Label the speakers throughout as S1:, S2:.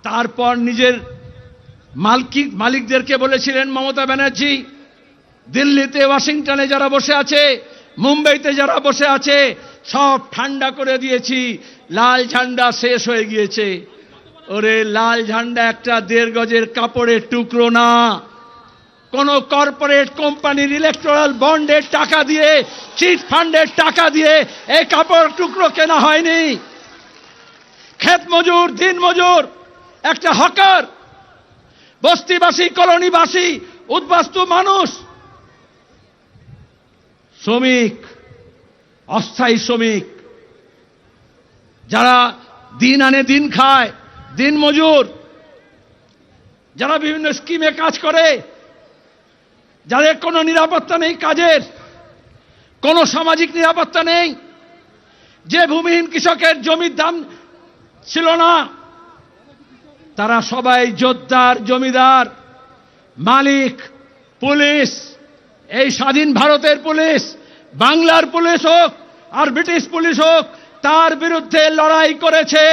S1: তারপর নিজের মালিকদেরকে বলেছিলেন মমতা ব্যানার্জি, দিল্লিতে ওয়াশিংটনে যারা বসে আছে, মুম্বাইতে যারা বসে আছে, সব ঠান্ডা করে দিয়েছি, লাল ঝান্ডা শেষ হয়ে গিয়েছে। ওরে লাল ঝান্ডা একটা 1.5 গজের কাপড়ের টুকরো না। কোন কর্পোরেট কোম্পানির ইলেকট্রাল বন্ডের টাকা দিয়ে, চিট ফান্ডের টাকা দিয়ে এই কাপড় টুকরো কেনা হয়নি। ক্ষেত মজুর, দিন মজুর, একটা হকার, বস্তিবাসী, কলোনিবাসী, উদ্বাস্তু মানুষ, শ্রমিক, অস্থায়ী শ্রমিক, যারা দিন আনে দিন খায়, দিন মজুর, যারা বিভিন্ন স্কিমে কাজ করে, যাদের কোনো নিরাপত্তা নেই, কাজের কোনো সামাজিক নিরাপত্তা নেই, যে ভূমিহীন কৃষকের জমির দাম ছিল না, তারা সবাই জোরদার, জমিদার, মালিক, পুলিশ, এই স্বাধীন ভারতের পুলিশ, বাংলার পুলিশ হোক আর ব্রিটিশ পুলিশ হোক, তার বিরুদ্ধে লড়াই করেছে,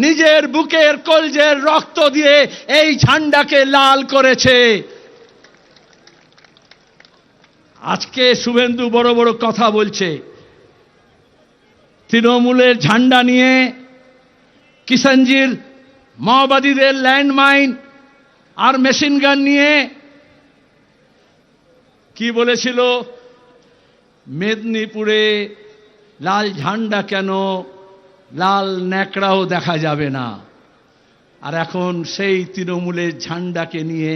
S1: নিজের বুকের কলজের রক্ত দিয়ে এই ঝান্ডাকে লাল করেছে। আজকে শুভেন্দু বড় বড় কথা বলছে, তৃণমূলের ঝান্ডা নিয়ে কিষাণজির মাওবাদীদের ল্যান্ডমাইন আর মেশিন গান নিয়ে কি বলেছিল, মেদিনীপুরে লাল ঝান্ডা কেন, লাল ন্যাকড়াও দেখা যাবে না। আর এখন সেই তৃণমূলের ঝান্ডাকে নিয়ে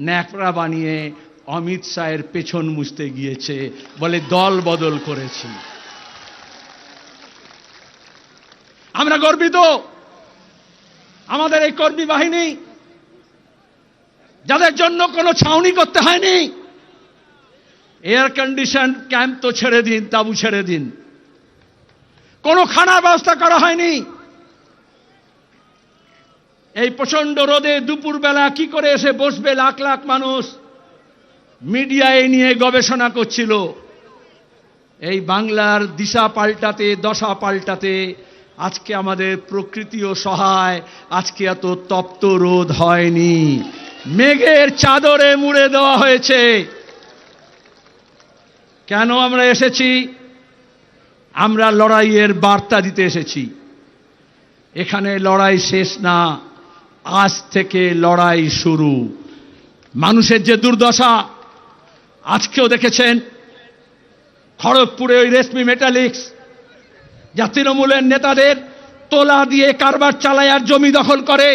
S1: ন্যাকড়া বানিয়ে অমিত শাহের পেছন মুছতে গিয়েছে, বলে দল বদল করেছি। আমরা গর্বিত, আমাদের এই কর্মী বাহিনী, যাদের জন্য কোনো ছাউনি করতে হয়নি, এয়ার কন্ডিশন ক্যাম্প তো ছেড়ে দিন, তাঁবু ছেড়ে দিন, কোনো খানার ব্যবস্থা করা হয়নি। এই প্রচন্ড রোদে দুপুরবেলা কি করে এসে বসবে লাখ লাখ মানুষ, মিডিয়া এই নিয়ে গবেষণা করছিল। এই বাংলার দিশা পাল্টাতে, দশা পাল্টাতে আজকে আমাদের প্রকৃতিও সহায়, আজকে এত তপ্ত রোদ হয়নি, মেঘের চাদরে মুড়ে দেওয়া হয়েছে। কেন আমরা এসেছি? আমরা লড়াইয়ের বার্তা দিতে এসেছি। এখানে লড়াই শেষ না, আজ থেকে লড়াই শুরু। মানুষের যে দুর্দশা আজকেও দেখেছেন, খড়গপুরে ওই রেশমি মেটালিক্স, যা তৃণমূলের নেতাদের তোলা দিয়ে কারবার চালায় আর জমি দখল করে,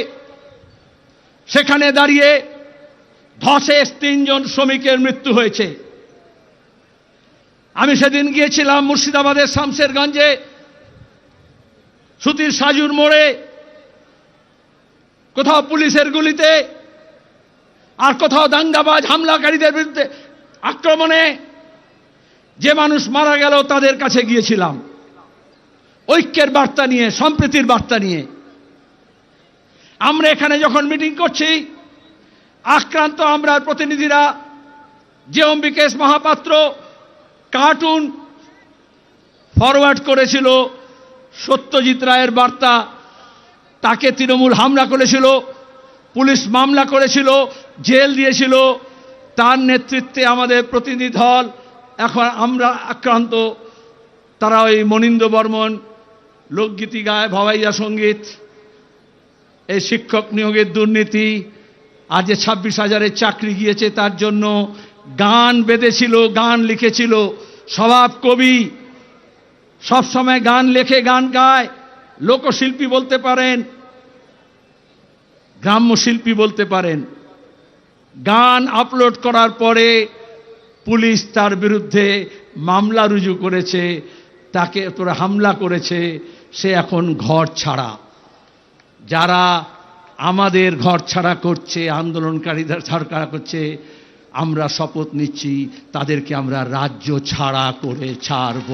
S1: সেখানে দাঁড়িয়ে ধসে 3 জন শ্রমিকের মৃত্যু হয়েছে। আমি সেদিন গিয়েছিলাম মুর্শিদাবাদের শামশেরগঞ্জে, সুতির সাজুর মোড়ে, কোথাও পুলিশের গুলিতে আর কোথাও দাঙ্গাবাজ হামলাকারীদের বিরুদ্ধে আক্রমণে যে মানুষ মারা গেল, তাদের কাছে গিয়েছিলাম ঐক্যের বার্তা নিয়ে, সম্প্রীতির বার্তা নিয়ে। আমরা এখানে যখন মিটিং করছি, আক্রান্ত আমরা প্রতিনিধিরা, যে অম্বিকেশ মহাপাত্র কার্টুন ফরওয়ার্ড করেছিল সত্যজিৎ রায়ের বার্তা, তাকে তৃণমূল হামলা করেছিল, পুলিশ মামলা করেছিল, জেল দিয়েছিল, তার নেতৃত্বে আমাদের প্রতিনিধি দল, এখন আমরা আক্রান্ত। তারা ওই মনীন্দ্র বর্মন লোকগীতি গায়, ভাওয়াইয়া সঙ্গীত, এই শিক্ষক নিয়োগের দুর্নীতি, আর যে 26,000-এর চাকরি গিয়েছে তার জন্য গান বেঁধেছিল, গান লিখেছিল। স্বভাব কবি, সবসময় গান লেখে, গান গায়, লোকশিল্পী বলতে পারেন, গ্রাম্য শিল্পী বলতে পারেন। গান আপলোড করার পরে পুলিশ তার বিরুদ্ধে মামলা রুজু করেছে, তাকে তোরা হামলা করেছে, সে এখন ঘর ছাড়া। যারা আমাদের ঘর ছাড়া করছে, আন্দোলনকারীদের ছাড়া করছে, আমরা শপথ নিচ্ছি তাদেরকে আমরা রাজ্য ছাড়া করে ছাড়ব।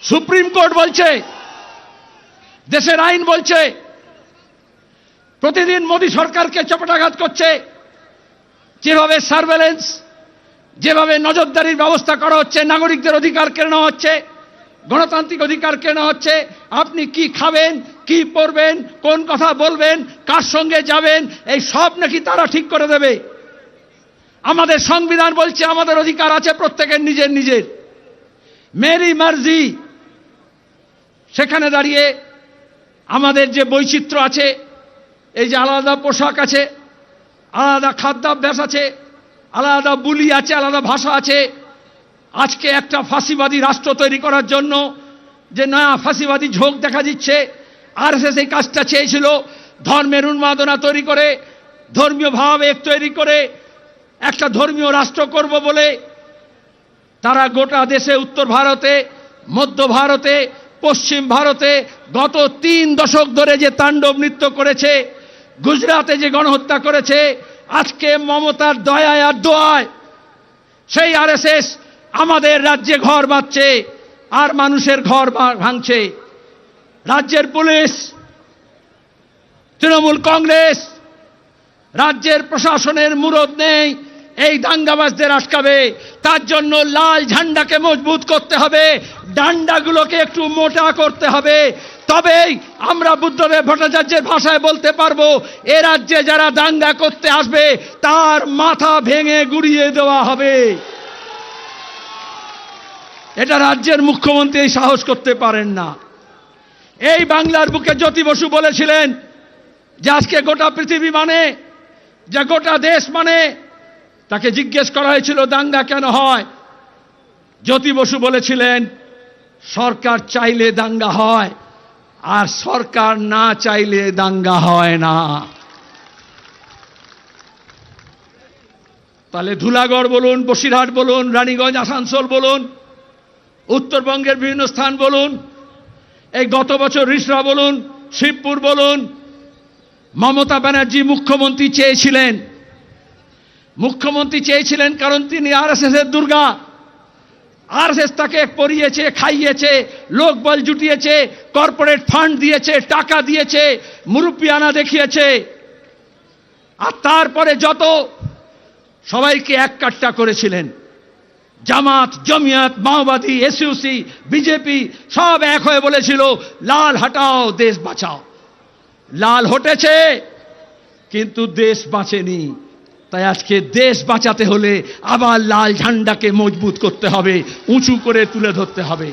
S1: সুপ্রিম কোর্ট বলছে, দেশের আইন বলছে, প্রতিদিন মোদী সরকারকে চপেটাঘাত করছে। যেভাবে সার্ভেলেন্স, যেভাবে নজরদারির ব্যবস্থা করা হচ্ছে, নাগরিকদের অধিকার কেড়ে নেওয়া হচ্ছে, গণতান্ত্রিক অধিকার কেন হচ্ছে? আপনি কি খাবেন, কি পরবেন, কোন কথা বলবেন, কার সঙ্গে যাবেন, এই সব নাকি তারা ঠিক করে দেবে। আমাদের সংবিধান বলছে আমাদের অধিকার আছে প্রত্যেকের নিজের নিজের, মেরি মার্জি। সেখানে দাঁড়িয়ে আমাদের যে বৈচিত্র্য আছে, এই যে আলাদা পোশাক আছে, আলাদা খাদ্যাভ্যাস আছে, আলাদা বুলি আছে, আলাদা ভাষা আছে, আজকে একটা ফাঁসিবাদী রাষ্ট্র তৈরি করার জন্য যে না ফাঁসিবাদী ঝোঁক দেখা দিচ্ছে, আরএসএস এই কাজটা চেয়েছিল, ধর্মের উন্মাদনা তৈরি করে, ধর্মীয় ভাবাবেগ তৈরি করে একটা ধর্মীয় রাষ্ট্র করব বলে তারা গোটা দেশে, উত্তর ভারতে, মধ্য ভারতে, পশ্চিম ভারতে গত 3 দশক ধরে যে তাণ্ডব নৃত্য করেছে, গুজরাটে যে গণহত্যা করেছে, আজকে মমতার দয়ায় আর দোয়ায় সেই আরএসএস আমাদের রাজ্যে ঘর বাঁধছে আর মানুষের ঘর ভাঙছে। রাজ্যের পুলিশ, তৃণমূল কংগ্রেস, রাজ্যের প্রশাসনের মুরদ নেই এই দাঙ্গাবাজদের আটকাবে। তার জন্য লাল ঝান্ডাকে মজবুত করতে হবে, ডান্ডাগুলোকে একটু মোটা করতে হবে, তবেই আমরা বুদ্ধদেব ভট্টাচার্যের ভাষায় বলতে পারবো এ রাজ্যে যারা দাঙ্গা করতে আসবে তার মাথা ভেঙে গুড়িয়ে দেওয়া হবে। এটা রাজ্যের মুখ্যমন্ত্রী সাহস করতে পারেন না। এই বাংলার বুকে জ্যোতি বসু বলেছিলেন যে আজকে গোটা পৃথিবী মানে, যে গোটা দেশ মানে, তাকে জিজ্ঞেস করা হয়েছিল দাঙ্গা কেন হয়, জ্যোতি বসু বলেছিলেন সরকার চাইলে দাঙ্গা হয় আর সরকার না চাইলে দাঙ্গা হয় না। তাহলে ধুলাগড় বলুন, বসিরহাট বলুন, রানীগঞ্জ, আসানসোল বলুন, উত্তরবঙ্গের বিভিন্ন স্থান বলুন, এই গত বছর রিসরা বলুন, শিবপুর বলুন, মমতা ব্যানার্জি মুখ্যমন্ত্রী চেয়েছিলেন কারণ তিনি আরএসএস এর দুর্গা। আরএসএস তাকে পরিয়েছে, খাইয়েছে, লোকবল জুটিয়েছে, কর্পোরেট ফান্ড দিয়েছে, টাকা দিয়েছে, মুরব্বিয়ানা দেখিয়েছে, আর তারপরে যত সবাইকে এক কাট্টা করেছিলেন, জামাত, জমিয়ত, মাওবাদী, এসইউসি, বিজেপি সব এক হয়ে বলেছিল লাল হটাও দেশ বাঁচাও। লাল হটেছে কিন্তু দেশ বাঁচেনি। তাই আজকে দেশ বাঁচাতে হলে আবার লাল ঝান্ডাকে মজবুত করতে হবে, উঁচু করে তুলে ধরতে হবে।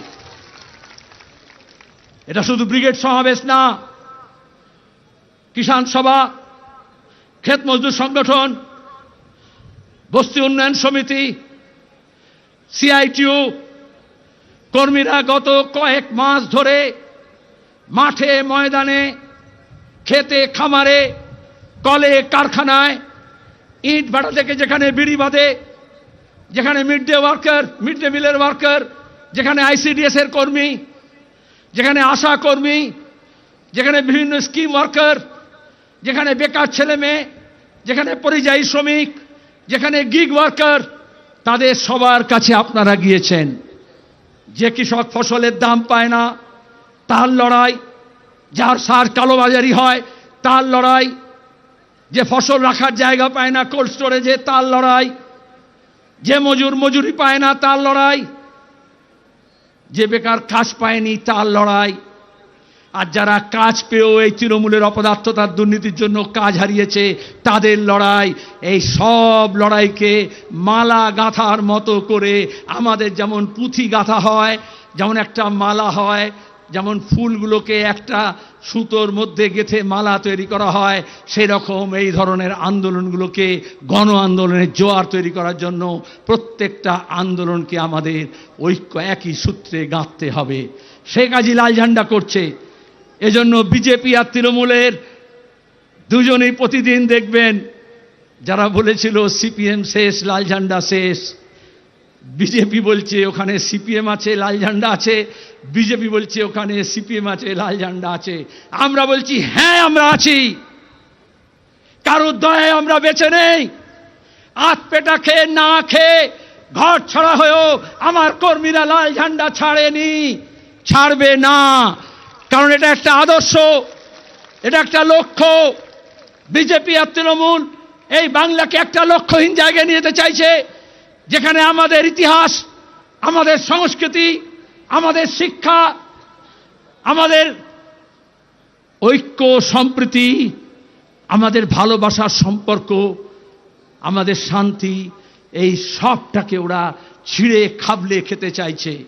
S1: এটা শুধু ব্রিগেড সমাবেশ না, কিষাণ সভা, ক্ষেত মজদুর সংগঠন, বস্তি উন্নয়ন সমিতি, সিআইটিউ কর্মীরা গত কয়েক মাস ধরে মাঠে, ময়দানে, খেতে, খামারে, কলে, কারখানায়, ইট ভাটা থেকে যেখানে বিড়ি বাঁধে, যেখানে মিড ডে মিলের ওয়ার্কার, যেখানে আইসিডিএস এর কর্মী, যেখানে আশা কর্মী, যেখানে বিভিন্ন স্কিম ওয়ার্কার, যেখানে বেকার ছেলে মেয়ে, যেখানে পরিযায়ী শ্রমিক, যেখানে গিগ ওয়ার্কার, তাদের সবার কাছে আপনারা গিয়েছেন। যে কৃষক ফসলের দাম পায় না তার লড়াই, যার সার কালোবাজারি হয় তার লড়াই, যে ফসল রাখার জায়গা পায় না কোল্ড স্টোরেজে তার লড়াই, যে মজুরি পায় না তার লড়াই, যে বেকার কাজ পায়নি তার লড়াই, আর যারা কাজ পেয়েও এই তৃণমূলের অপদার্থতার দুর্নীতির জন্য কাজ হারিয়েছে তাদের লড়াই। এই সব লড়াইকে মালা গাঁথার মতো করে, আমাদের যেমন পুঁথি গাঁথা হয়, যেমন একটা মালা হয়, যেমন ফুলগুলোকে একটা সুতোর মধ্যে গেঁথে মালা তৈরি করা হয়, সেই রকম এই ধরনের আন্দোলনগুলোকে গণ আন্দোলনের জোয়ার তৈরি করার জন্য প্রত্যেকটা আন্দোলনকে আমাদের ঐক্য একই সূত্রে গাঁথতে হবে। সেই কাজই লাল ঝান্ডা করছে। এজন্য বিজেপি আর তৃণমূলের দুজনেই প্রতিদিন দেখবেন, যারা বলেছিল সিপিএম শেষ, লাল ঝান্ডা শেষ, বিজেপি বলছে ওখানে সিপিএম আছে, লাল ঝান্ডা আছে, বিজেপি বলছে ওখানে সিপিএম আছে, লাল ঝান্ডা আছে। আমরা বলছি হ্যাঁ আমরা আছি, কারোর দয়ায় আমরা বেঁচে নেই। আত পেটা খেয়ে না খেয়ে ঘর ছাড়া হয়েও আমার কর্মীরা লাল ঝান্ডা ছাড়েনি, ছাড়বে না। কারণ এটা একটা আদর্শ, এটা একটা লক্ষ্য। বিজেপি আর তৃণমূল এই বাংলাকে একটা লক্ষ্যহীন জায়গায় নিয়ে যেতে চাইছে, যেখানে আমাদের ইতিহাস, আমাদের সংস্কৃতি, আমাদের শিক্ষা, আমাদের ঐক্য সম্প্রীতি, আমাদের ভালোবাসার সম্পর্ক, আমাদের শান্তি, এই সবটাকে ওরা ছিঁড়ে খাবলে খেতে চাইছে।